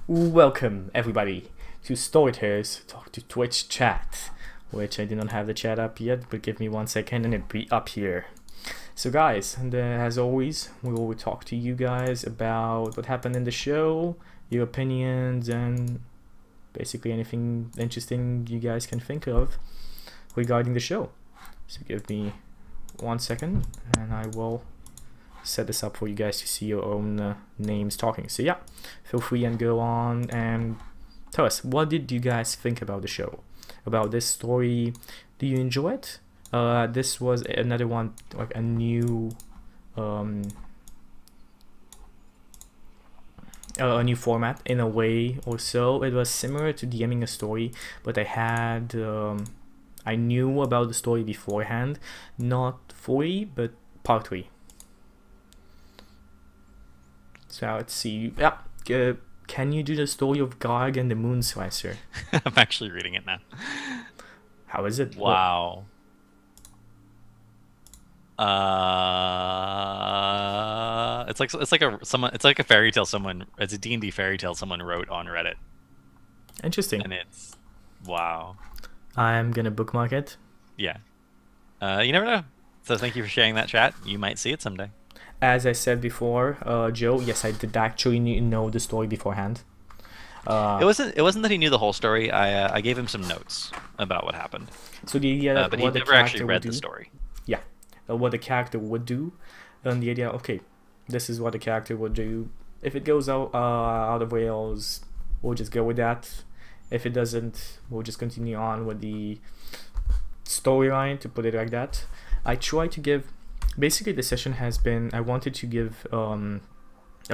Welcome everybody to Storytellers Talk to Twitch chat, which I did not have the chat up yet, but give me 1 second and it'll be up here. So guys, and as always, we will talk to you guys about what happened in the show, your opinions, and basically anything interesting you guys can think of regarding the show. So give me 1 second and I will set this up for you guys to see your own names talking. So yeah, feel free and go on and tell us, what did you guys think about the show, about this story? Do you enjoy it? This was another one, like a new format in a way, or so. It was similar to DMing a story, but I knew about the story beforehand, not fully, but partly. So let's see. Yeah, can you do the story of Garg and the Moon Slicer? I'm actually reading it now. How is it? Wow. It's like a fairy tale it's a D&D fairy tale someone wrote on Reddit. Interesting. And it's wow. I'm gonna bookmark it. Yeah. You never know. So thank you for sharing that, chat. You might see it someday. As I said before, Joe, yes, I did actually know the story beforehand. It wasn't that he knew the whole story. I gave him some notes about what happened. So the idea that but he never actually read the story. Yeah, what the character would do, and the idea, okay, this is what the character would do. If it goes out of rails, we'll just go with that. If it doesn't, we'll just continue on with the storyline, to put it like that. I try to give. Basically, the session has been, I wanted to give a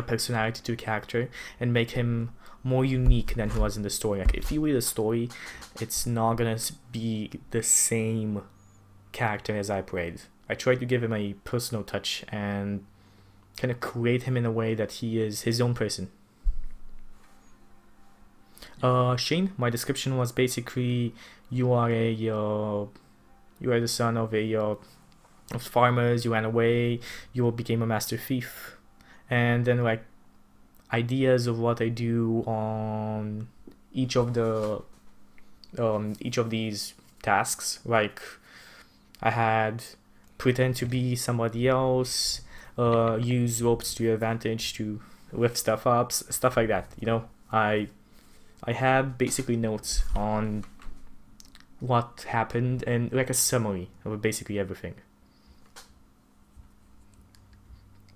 personality to the character and make him more unique than he was in the story. Like, if you read the story, it's not gonna be the same character as I played. I tried to give him a personal touch and kind of create him in a way that he is his own person. Shane, my description was basically you are the son of of farmers, you ran away, you became a master thief, and then like ideas of what I do on each of these tasks. Like I had pretend to be somebody else, use ropes to your advantage to lift stuff up, stuff like that. You know, I have basically notes on what happened and like a summary of basically everything.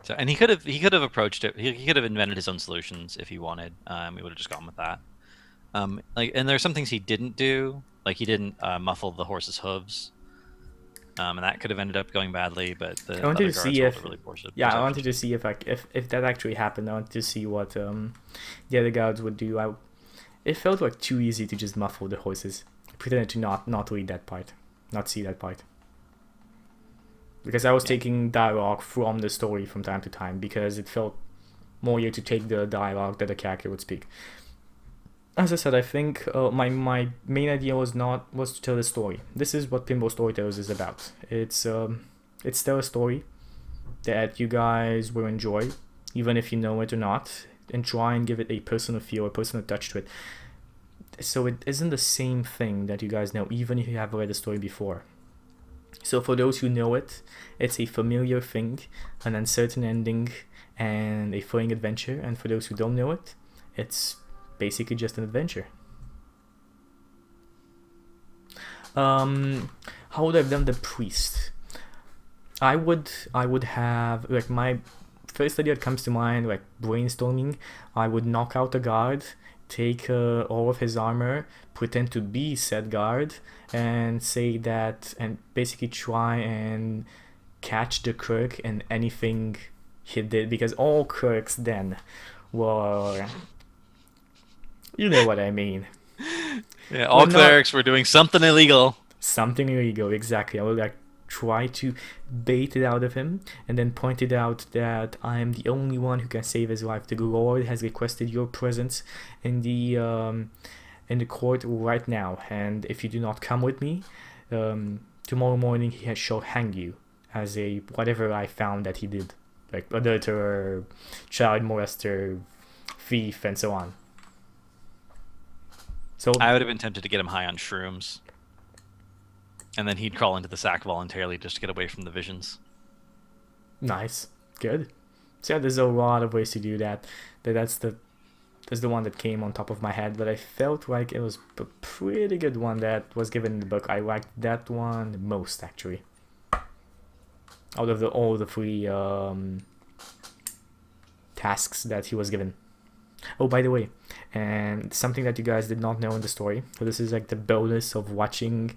So, and he could have approached it. He could have invented his own solutions if he wanted. We would have just gone with that. And there's some things he didn't do, like he didn't muffle the horse's hooves, and that could have ended up going badly. But I wanted to see if I wanted to see if that actually happened. I wanted to see what the other guards would do. It felt like too easy to just muffle the horses. I pretended to not read that part, not see that part. Because I was taking dialogue from the story from time to time, because it felt more easier to take the dialogue that the character would speak. As I said, I think my main idea was to tell a story. This is what Pinball Storytellers is about. It's tell a story that you guys will enjoy, even if you know it or not, and try and give it a personal feel, a personal touch to it. So it isn't the same thing that you guys know, even if you have read the story before. So for those who know it, it's a familiar thing, an uncertain ending, and a thrilling adventure. And for those who don't know it, it's basically just an adventure. How would I have done the priest? I would have, like, my first idea that comes to mind, like brainstorming, I would knock out a guard, take all of his armor, pretend to be said guard, and say that, and basically try and catch the clerk in anything he did, because all clerks then were, you know what I mean. Yeah, all clerics were doing something illegal. Something illegal, exactly. I would like try to bait it out of him, and then point it out that I am the only one who can save his life. The Lord has requested your presence in the court right now, and if you do not come with me, tomorrow morning he shall hang you as a whatever I found that he did, like adulterer, child molester, thief, and so on. So I would have been tempted to get him high on shrooms, and then he'd crawl into the sack voluntarily just to get away from the visions. nice, good. So yeah, there's a lot of ways to do that. That's the one that came on top of my head, but I felt like it was a pretty good one that was given in the book. I liked that one the most, actually, out of all the three tasks that he was given. Oh, by the way, and something that you guys did not know in the story, so this is like the bonus of watching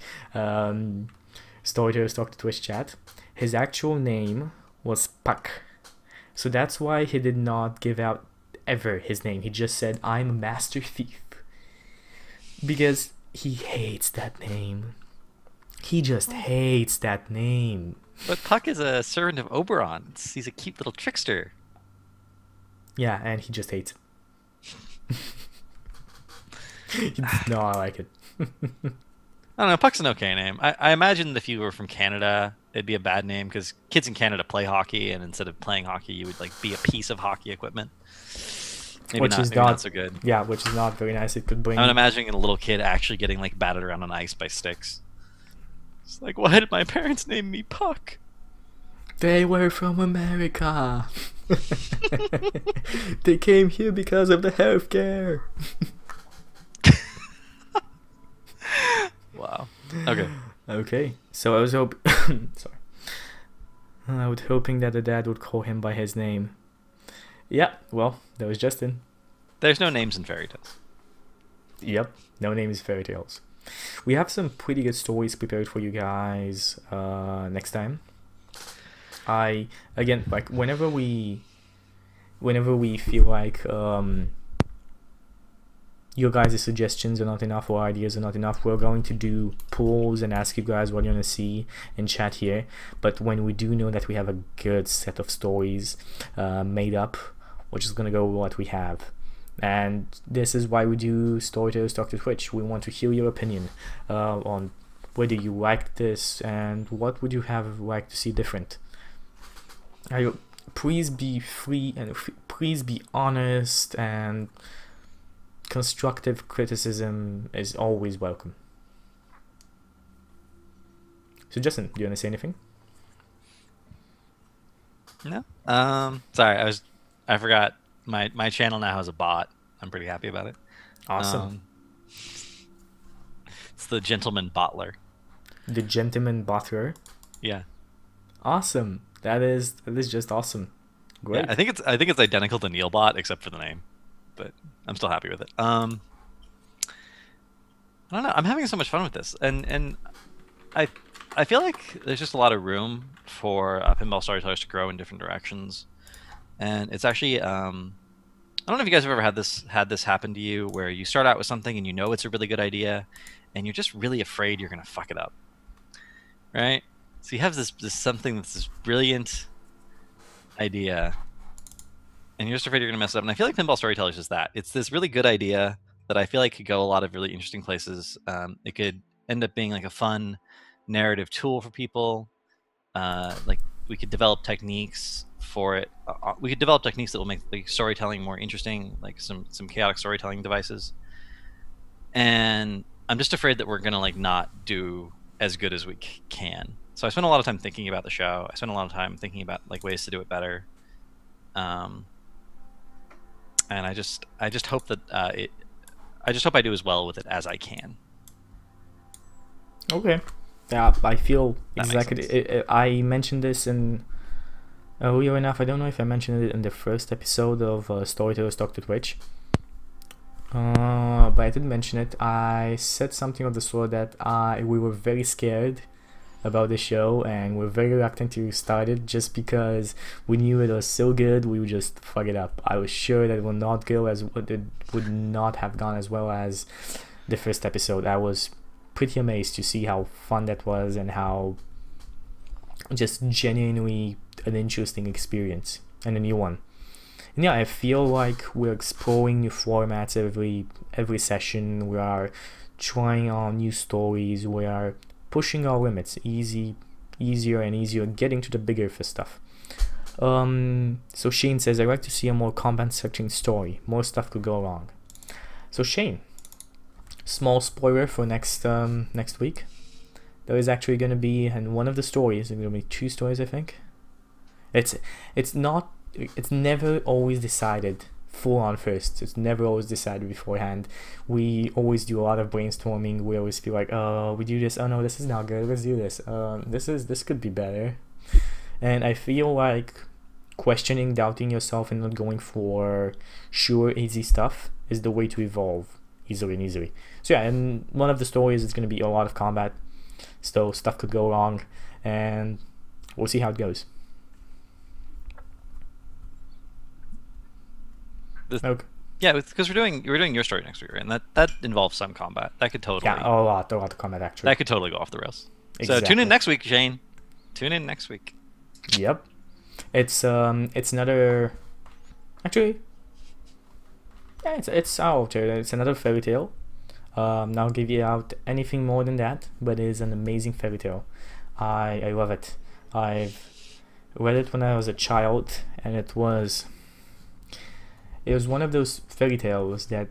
Storytellers Talk to Twitch chat. His actual name was Puck, so that's why he did not give out ever his name. He just said, "I'm a master thief," because he hates that name. He just hates that name. But Puck is a servant of Oberon. He's a cute little trickster. Yeah, and he just hates it. No, I like it. I don't know. Puck's an okay name. I imagine that if you were from Canada, it'd be a bad name because kids in Canada play hockey, and instead of playing hockey, you would like be a piece of hockey equipment. Maybe not so good. Yeah, which is not very nice. It could bring. I'm imagining a little kid actually getting like battered around on ice by sticks. It's like, why did my parents name me Puck? They were from America. They came here because of the healthcare. Wow. Okay. Okay. So I was hoping. Sorry. I was hoping that the dad would call him by his name. Yeah. Well, that was Justin. There's no names in fairy tales. Yep. No name is fairy tales. We have some pretty good stories prepared for you guys next time. Again, like whenever we feel like your guys' suggestions are not enough or ideas are not enough, we're going to do polls and ask you guys what you want to see in chat here. But when we do know that we have a good set of stories made up, we're just gonna go with what we have. And this is why we do Storytellers Talk to Twitch. We want to hear your opinion on whether you like this and what would you have liked to see different. Please be free and please be honest, and constructive criticism is always welcome. So Justin, do you want to say anything? No. Sorry, I forgot. My channel now has a bot. I'm pretty happy about it. Awesome. It's the Gentleman Bottler. The Gentleman Bottler. Yeah. Awesome. That is just awesome. Great. Yeah, I think it's identical to Neilbot except for the name, but I'm still happy with it. I don't know. I'm having so much fun with this, and I feel like there's just a lot of room for pinball storytellers to grow in different directions, and it's actually I don't know if you guys have ever had this happen to you, where you start out with something and you know it's a really good idea, and you're just really afraid you're gonna fuck it up, right? So you have this something that's this brilliant idea, and you're just afraid you're gonna mess it up. And I feel like Pinball Storytellers is that. It's this really good idea that I feel like could go a lot of really interesting places. It could end up being like a fun narrative tool for people. Like we could develop techniques for it. We could develop techniques that will make like storytelling more interesting, like some chaotic storytelling devices. And I'm just afraid that we're gonna like not do as good as we can. So I spent a lot of time thinking about the show. I spent a lot of time thinking about like ways to do it better. And I just hope that I just hope I do as well with it as I can. Okay. Yeah, I feel That exactly. I mentioned this in earlier enough. I don't know if I mentioned it in the first episode of Storytellers Talk to Twitch. But I did mention it. I said something of the sort that we were very scared about the show and we're very reluctant to start it just because we knew it was so good we would just fuck it up. I was sure that it would not go as it would not have gone as well as the first episode. I was pretty amazed to see how fun that was and how just genuinely an interesting experience and a new one. And yeah, I feel like we're exploring new formats every session. We are trying on new stories. We are pushing our limits, easier and easier, getting to the bigger for stuff. So Shane says, I'd like to see a more combat searching story. More stuff could go wrong. So Shane, small spoiler for next week. There is actually going to be, in one of the stories, there's going to be 2 stories, I think. It's never always decided full on first. It's never always decided beforehand. We always do a lot of brainstorming. We always feel like, oh, we do this. Oh no, this is not good. Let's do this. This could be better. And I feel like questioning, doubting yourself, and not going for sure easy stuff is the way to evolve easily and easily. So yeah, and one of the stories is going to be a lot of combat. So stuff could go wrong, and we'll see how it goes. Okay. Yeah, because we're doing your story next week, right? And that involves some combat. That could totally a lot of combat actually. That could totally go off the rails. Exactly. So tune in next week, Shane. Tune in next week. Yep, it's another, actually, yeah, it's another fairy tale. I'll give you out anything more than that, but it is an amazing fairy tale. I love it. I've read it when I was a child, and it was one of those fairy tales that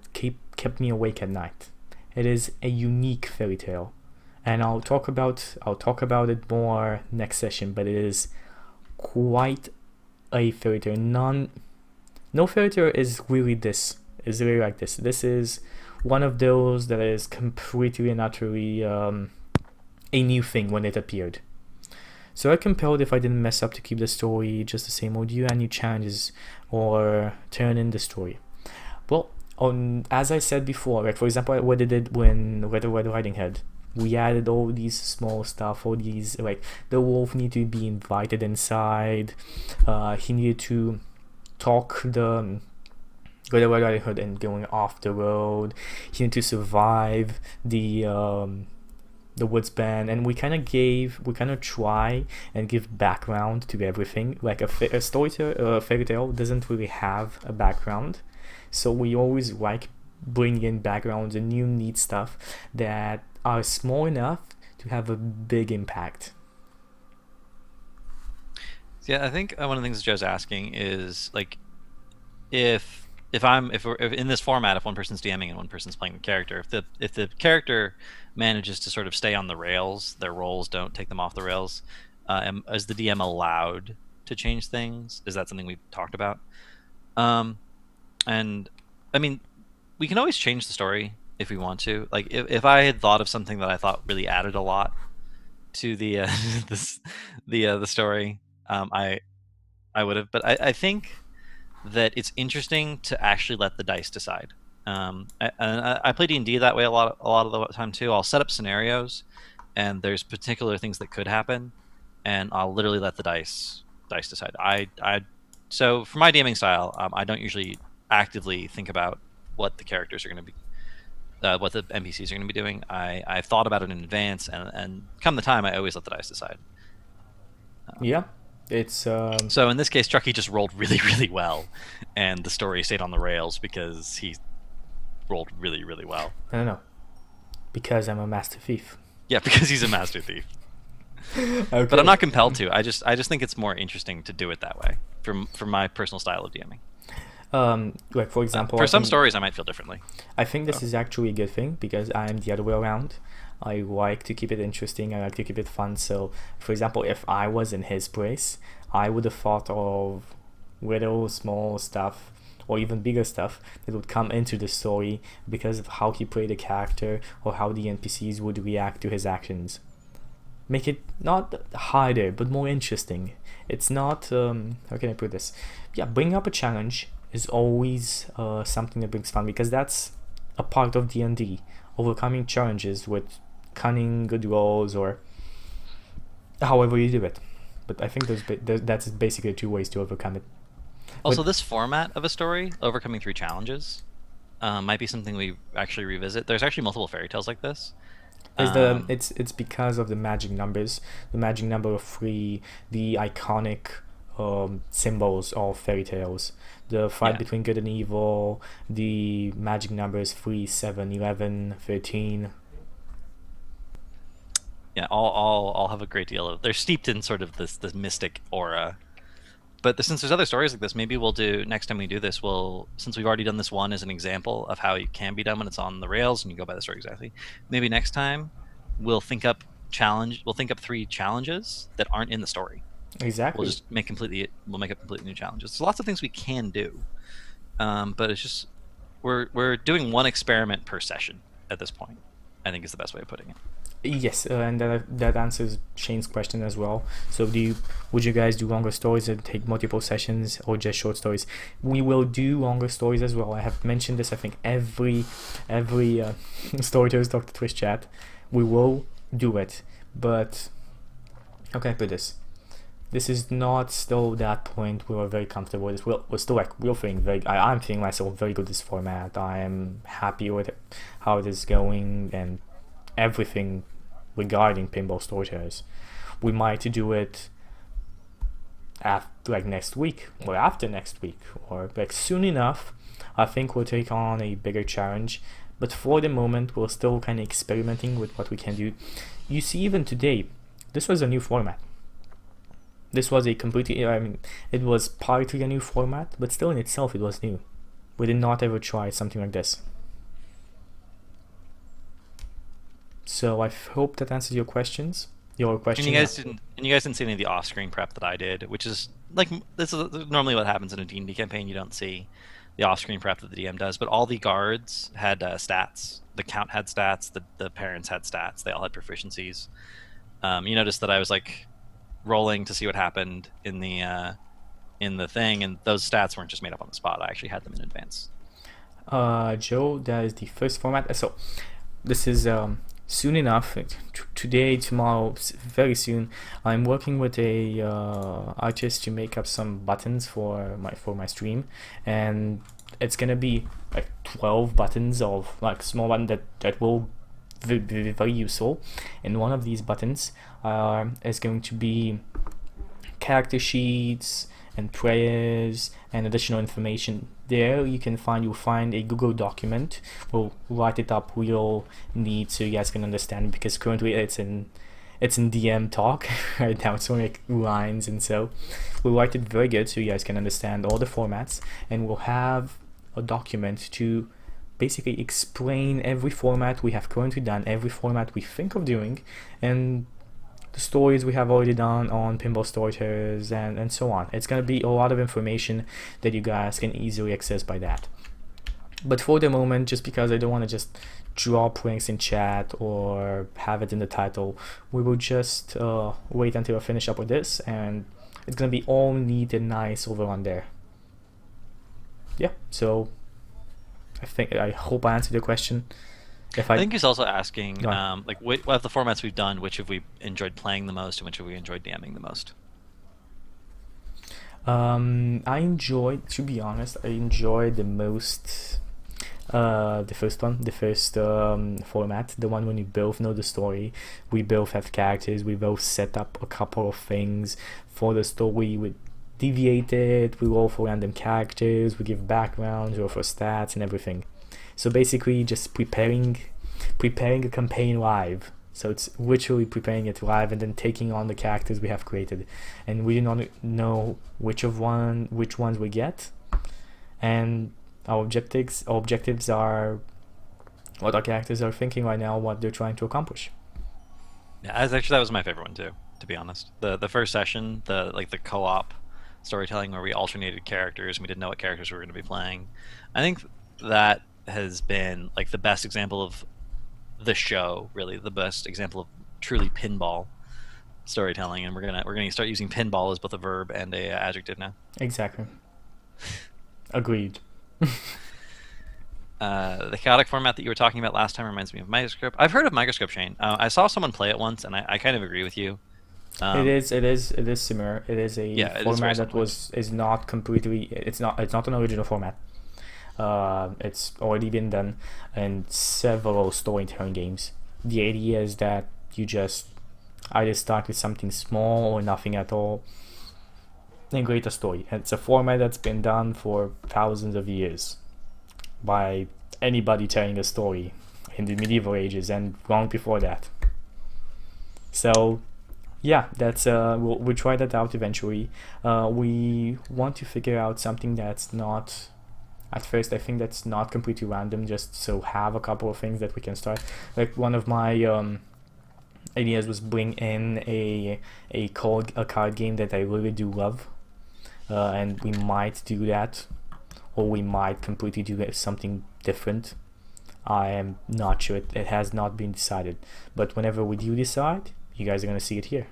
kept me awake at night. It is a unique fairy tale, and I'll talk about it more next session. But it is quite a fairy tale. No fairy tale is really like this. This is one of those that is completely and utterly a new thing when it appeared. So I compelled, if I didn't mess up, to keep the story just the same, or do you add new challenges or turn in the story? Well, as I said before, like for example, what I did when Red Riding Hood, we added all these small stuff, all these, like, the wolf needed to be invited inside, he needed to talk the Red Riding Hood and going off the road, he needed to survive the woods band, and we kind of try and give background to everything. Like a fairy tale doesn't really have a background, so we always like bringing in backgrounds and new neat stuff that are small enough to have a big impact. Yeah, I think one of the things Joe's asking is, like, if we're in this format, if one person's DMing and one person's playing the character, if the character manages to sort of stay on the rails, their roles don't take them off the rails, is the DM allowed to change things? Is that something we've talked about? And I mean, we can always change the story if we want to. Like, if I had thought of something that I thought really added a lot to the the story, I would have. But I think that it's interesting to actually let the dice decide. I play D&D that way a lot of the time too. I'll set up scenarios, and there's particular things that could happen, and I'll literally let the dice decide. So for my DMing style, I don't usually actively think about what the characters are going to be, what the NPCs are going to be doing. I've thought about it in advance, and come the time, I always let the dice decide. Yeah. It's so in this case, Chucky just rolled really, really well, and the story stayed on the rails because he rolled really, really well. No, because I'm a master thief. Yeah, because he's a master thief. Okay. But I'm not compelled to. I just think it's more interesting to do it that way from my personal style of DMing. Like for example, for some stories, I might feel differently. I think this is actually a good thing, because I'm the other way around. I like to keep it interesting. I like to keep it fun. So, for example, if I was in his place, I would have thought of little small stuff, or even bigger stuff, that would come into the story because of how he played the character, or how the NPCs would react to his actions. Make it not harder, but more interesting. It's not, how can I put this? Yeah, bring up a challenge is always something that brings fun, because that's a part of D&D. Overcoming challenges with cunning, good rolls, or however you do it. But I think that's basically 2 ways to overcome it. Also, this format of a story, overcoming 3 challenges, might be something we actually revisit. There's actually multiple fairy tales like this. It's because of the magic numbers, the magic number of 3, the iconic symbols of fairy tales, the fight between good and evil, the magic numbers 3, 7, 11, 13. Yeah, all have a great deal of. They're steeped in sort of this mystic aura But since there's other stories like this, maybe we'll do next time we do this. Since we've already done this one as an example of how it can be done when it's on the rails and you go by the story exactly. Maybe next time we'll think up 3 challenges that aren't in the story. Exactly. We'll make up completely new challenges. There's lots of things we can do, but it's just we're doing one experiment per session at this point. I think is the best way of putting it. Yes, and that answers Shane's question as well. So would you guys do longer stories and take multiple sessions, or just short stories? We will do longer stories as well. I have mentioned this, I think, every Storytellers Twitch chat. We will do it, but okay, put this. This is not still that point we are very comfortable with this. We're still we're feeling I'm feeling myself very good with this format. I am happy with how it is going and everything regarding Pinball Storytellers. We might do it after next week or after next week or soon enough. I think we'll take on a bigger challenge, but for the moment we're still kind of experimenting with what we can do. You see, even today, this was a new format. This was a completely, it was partly a new format, but still in itself it was new. We did not ever try something like this. So I hope that answers your questions. And you guys didn't see any of the off-screen prep that I did, which is this is normally what happens in a D&D campaign. You don't see the off-screen prep that the DM does, but all the guards had stats. The count had stats. The parents had stats. They all had proficiencies. You noticed that I was rolling to see what happened in the thing, and those stats weren't just made up on the spot. I actually had them in advance. Joe, that is the first format. So this is soon enough, today, tomorrow, very soon. I'm working with a artist to make up some buttons for my stream, and it's gonna be 12 buttons of small button that will be very useful. And one of these buttons is going to be character sheets and prayers and additional information. There you'll find a Google document. We'll write it up real neat so you guys can understand, because currently it's in DM talk right now. It's only lines, and so we'll write it very good so you guys can understand all the formats, and we'll have a document to basically explain every format we have currently done, every format we think of doing, and the stories we have already done on Pinball Storytellers and so on. It's going to be a lot of information that you guys can easily access by that. But for the moment, just because I don't want to just drop links in chat or have it in the title, we will just wait until I finish up with this, and it's going to be all neat and nice over on there. Yeah, so I hope I answered your question. I think he's also asking, what of the formats we've done, which have we enjoyed playing the most, and which have we enjoyed DMing the most? I enjoyed, to be honest, the most the first one, format, the one when we both know the story, we both have characters, we both set up a couple of things for the story, we deviate it, we roll for random characters, we give backgrounds, roll for stats and everything. So basically just preparing a campaign live. So it's literally preparing it live and then taking on the characters we have created, and we do not know which ones we get, and our objectives are what our characters are thinking right now, what they're trying to accomplish. Yeah, that was my favorite one too, to be honest. The first session, the co-op storytelling where we alternated characters and we didn't know what characters we were going to be playing. I think that has been the best example of the show, really the best example of truly pinball storytelling, and we're gonna start using pinball as both a verb and a adjective now. Exactly. Agreed. The chaotic format that you were talking about last time reminds me of Microscope. I've heard of Microscope, Shane. I saw someone play it once, and I kind of agree with you. It is similar. It is a format that is not completely. It's not an original format. It's already been done in several storytelling games. The idea is that you just either start with something small or nothing at all and create a story. It's a format that's been done for thousands of years by anybody telling a story in the medieval ages and long before that. So Yeah, that's we'll try that out eventually. We want to figure out something that's not, at first I think that's not completely random, just so have a couple of things that we can start. Like one of my ideas was bring in a card game that I really do love, and we might do that, or we might completely do something different. I am not sure. It has not been decided, but whenever we do decide, you guys are gonna see it here.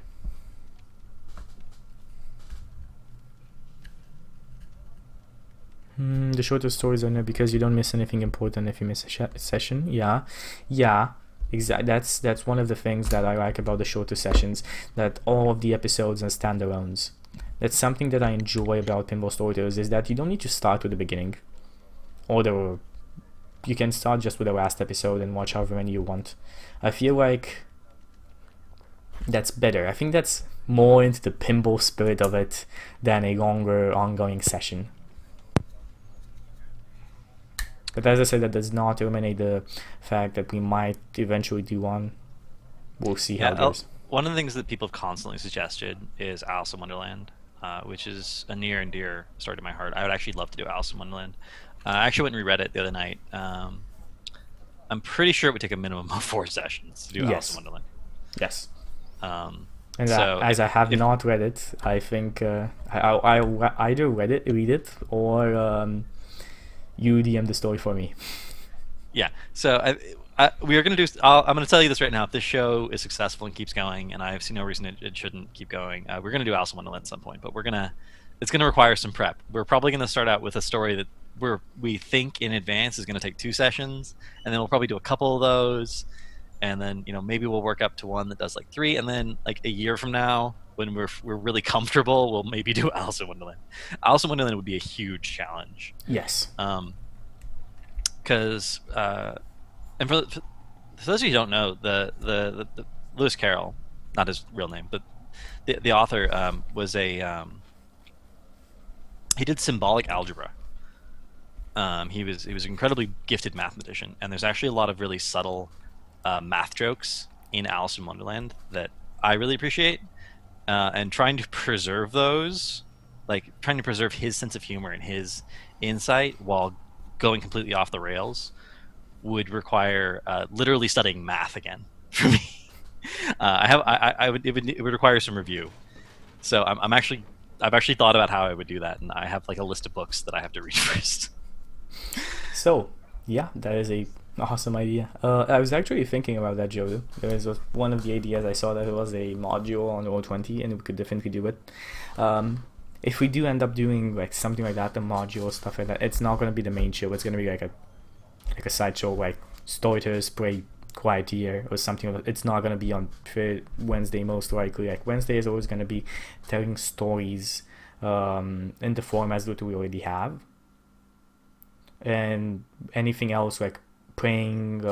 The shorter stories are no, because you don't miss anything important if you miss a session. Yeah, exactly. That's one of the things that I like about the shorter sessions, that all of the episodes are standalones. That's something that I enjoy about Pinball Storytellers, is that you don't need to start with the beginning, or you can start just with the last episode and watch however many you want. I feel like that's better. I think that's more into the pinball spirit of it than a longer ongoing session. But as I said, that does not eliminate the fact that we might eventually do one. We'll see how it goes. One of the things that people have constantly suggested is Alice in Wonderland, which is a near and dear story to my heart. I would actually love to do Alice in Wonderland. I actually went and reread it the other night. I'm pretty sure it would take a minimum of 4 sessions to do Alice in Wonderland. Yes. And so as I have not read it, I think I'll either read it, or you DM the story for me. Yeah. So we are going to do. I'm going to tell you this right now. If this show is successful and keeps going, and I see no reason it shouldn't keep going, we're going to do Alice in Wonderland at some point. But it's going to require some prep. We're probably going to start out with a story that we think in advance is going to take 2 sessions, and then we'll probably do a couple of those, and then maybe we'll work up to one that does like 3, and then like a year from now, when we're really comfortable, we'll maybe do Alice in Wonderland. Alice in Wonderland would be a huge challenge. Yes. Because and for those of you who don't know, the Lewis Carroll, not his real name, but the author was he did symbolic algebra. He was an incredibly gifted mathematician, and there's actually a lot of really subtle math jokes in Alice in Wonderland that I really appreciate, and trying to preserve those, like trying to preserve his sense of humor and his insight while going completely off the rails, would require literally studying math again for me. It would require some review. So I've actually thought about how I would do that, and I have like a list of books that I have to read first. So yeah, that is a awesome idea. I was actually thinking about that, Joe. There was one of the ideas I saw that it was a module on Roll20, and we could definitely do it. If we do end up doing like something like that, the module stuff like that, it's not going to be the main show. It's going to be like a side show, like Storytellers Play Quiet Year or something. It's not going to be on Wednesday most likely. Like Wednesday is always going to be telling stories in the formats that we already have, and anything else like playing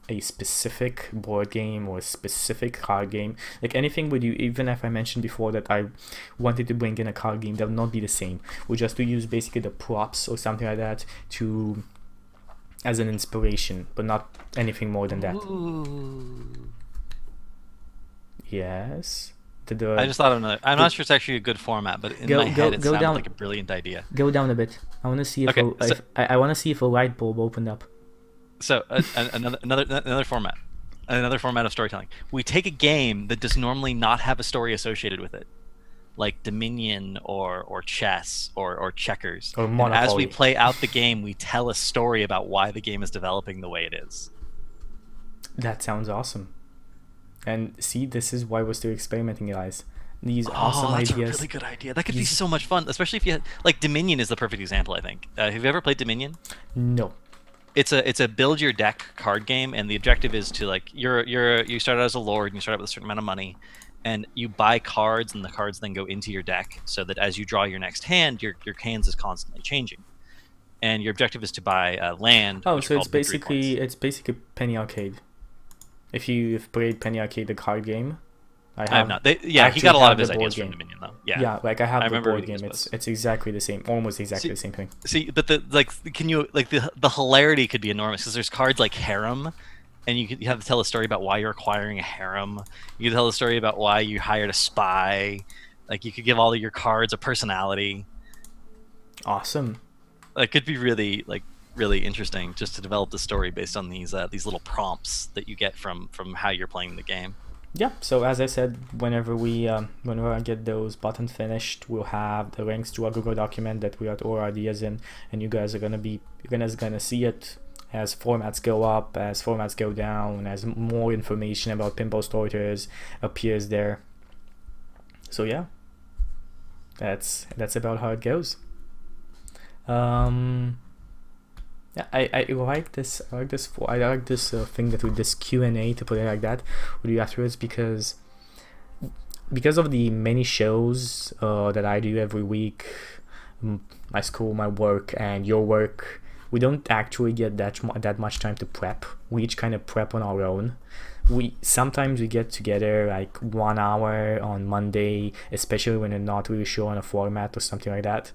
a specific board game or a specific card game, like anything with you. Even if I mentioned before that I wanted to bring in a card game, that will not be the same. We'll just to use basically the props or something like that as an inspiration, but not anything more than that. Ooh. Yes. I just thought of another. I'm not sure it's actually a good format, but in my head it sounded like a brilliant idea. Go down a bit. I want to see if I want to see if a light bulb opened up. So another format of storytelling. We take a game that does normally not have a story associated with it, like Dominion or chess or checkers. Or Monopoly. And as we play out the game, we tell a story about why the game is developing the way it is. That sounds awesome. And see, this is why we're still experimenting, guys. These awesome ideas. That's a really good idea. That could be so much fun, especially if you had, like, Dominion is the perfect example, I think. Have you ever played Dominion? No. It's a build your deck card game, and the objective is to, like, you start out as a lord, and you start out with a certain amount of money, and you buy cards, and the cards then go into your deck, so that as you draw your next hand, your hands is constantly changing. And your objective is to buy land. Oh, so it's basically Penny Arcade. If you've played Penny Arcade, the card game, I have not. He got a lot of his ideas from Dominion, though. Yeah, like I have the board game. It's exactly the same, almost exactly the same thing. See, but the hilarity could be enormous because there's cards like Harem, and you could have to tell a story about why you're acquiring a harem. You could tell a story about why you hired a spy. Like you could give all of your cards a personality. Awesome. It could be really interesting just to develop the story based on these little prompts that you get from how you're playing the game. Yeah, so as I said, whenever I get those buttons finished, we'll have the links to our Google document that we got all our ideas in, and you guys are gonna see it as formats go up, as formats go down, as more information about Pinball Storytellers appears there. So yeah, that's about how it goes. Yeah, I like this thing that with this Q&A, to put it like that, with you afterwards, because of the many shows that I do every week, my school, my work, and your work, we don't actually get that much time to prep. We each kind of prep on our own. Sometimes we get together like 1 hour on Monday, especially when we're not really sure on a format or something like that.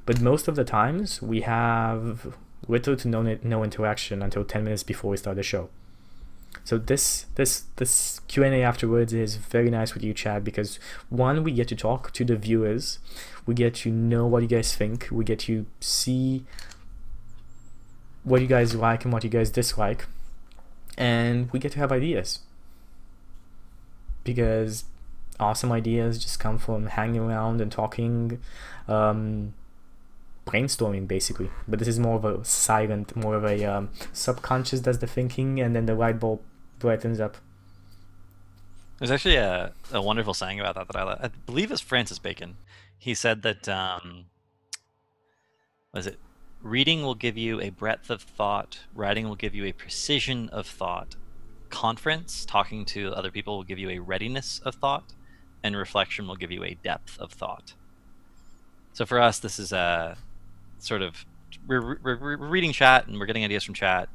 But most of the times we have little to no interaction until 10 minutes before we start the show. So this Q&A afterwards is very nice with you, Chad, because one, we get to talk to the viewers, we get to know what you guys think, we get to see what you guys like and what you guys dislike, and we get to have ideas, because awesome ideas just come from hanging around and talking, brainstorming basically. But this is more of a silent, more of a subconscious does the thinking, and then the light bulb brightens up. There's actually a wonderful saying about that I believe it's Francis Bacon. He said that was it, reading will give you a breadth of thought, writing will give you a precision of thought, conference, talking to other people, will give you a readiness of thought, and reflection will give you a depth of thought. So for us, this is a sort of, we're reading chat and we're getting ideas from chat,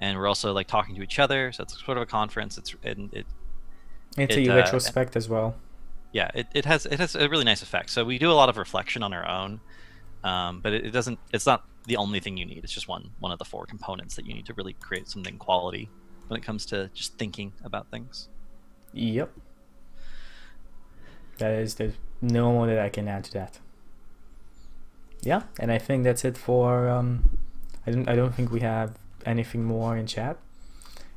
and we're also like talking to each other. So it's sort of a conference. It's a retrospect as well. Yeah, it has a really nice effect. So we do a lot of reflection on our own, but it's not the only thing you need. It's just one of the 4 components that you need to really create something quality when it comes to just thinking about things. Yep. There's no more that I can add to that. Yeah, and I think that's it for I don't think we have anything more in chat.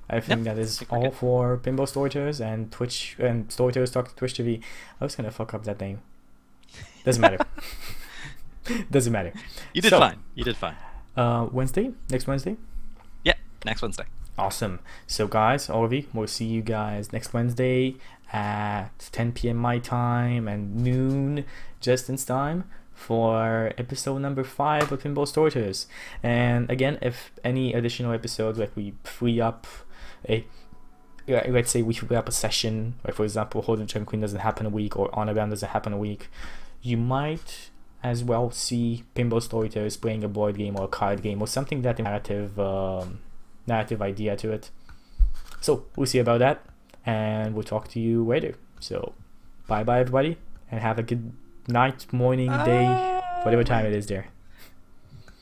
I think that is all for Pinball Storytellers and Twitch and Storytellers Talk to Twitch TV. I was gonna fuck up that name. Doesn't matter. Doesn't matter. You did fine. You did fine. Next Wednesday? Yeah, next Wednesday. Awesome. So guys, all of you, we'll see you guys next Wednesday at 10 p.m. my time and noon Justin's time for episode number 5 of Pinball Storytellers. And again, if any additional episodes, like we free up let's say we free up a session, like for example Hold the Dragon Queen doesn't happen a week, or On a Bound doesn't happen a week, you might as well see Pinball Storytellers playing a board game or a card game or something that narrative idea to it. So we'll see about that, and we'll talk to you later. So bye bye everybody, and have a good night, morning, day, whatever time it is there.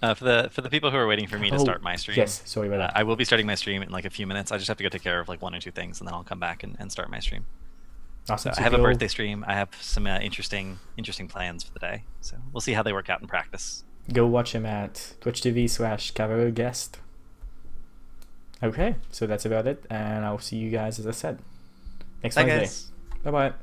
For the people who are waiting for me to start my stream, yes, sorry about that. I will be starting my stream in like a few minutes. I just have to go take care of like 1 or 2 things, and then I'll come back and start my stream. Awesome. I have a birthday stream. I have some interesting plans for the day, so we'll see how they work out in practice. Go watch him at twitch.tv/Cavalier Guest. Okay, so that's about it, and I'll see you guys, as I said, next Wednesday. Bye bye.